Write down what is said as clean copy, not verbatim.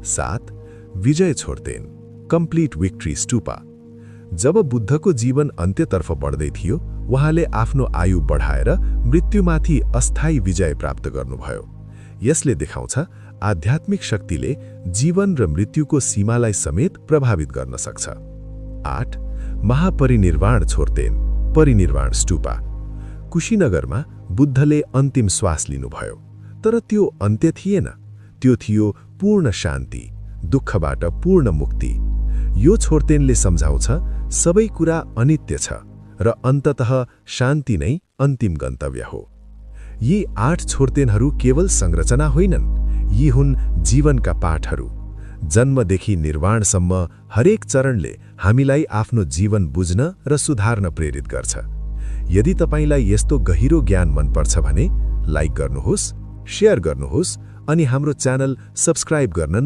7. विजय छोड्तेन, complete victory stupa. जब बुद्धको जीवन अन्त्यतर्फ बढ्दै थियो, उहाँले आफ्नो आयु बढाएर मृत्युमाथि अस्थायी विजय प्राप्त गर्नुभयो। यसले देखाउँछ आध्यात्मिक शक्तिले जीवन र मृत्युको सीमालाई समेत प्रभावित गर्न सक्छ। 8. महापरिनिर्वाण छोड्तेन, परिनिर्वाण स्टुपा। कुशीनगरमा बुद्धले अन्तिम श्वास लिनुभयो, तर त्यो अन्त्य थिएन, त्यो थियो पूर्ण शान्ति, दुःखबाट पूर्ण मुक्ति। यो छोड्तेनले सम्झाउँछ सबै कुरा अनित्य छ र अन्ततः शान्ति नै अन्तिम गन्तव्य हो। यी 8 छोड्तेनहरू केवल संरचना होइनन्, यी हुन् जीवनका पाठहरू। जन्मदेखि निर्वाणसम्म हरेक चरणले हामीलाई आफ्नो जीवन बुझ्न र सुधार्न प्रेरित गर्छ। यदि तपाईलाई यस्तो गहिरो ज्ञान मनपर्छ भने लाइक गर्नुहोस्, शेयर गर्नुहोस् अनि हाम्रो च्यानल सब्स्क्राइब गर्न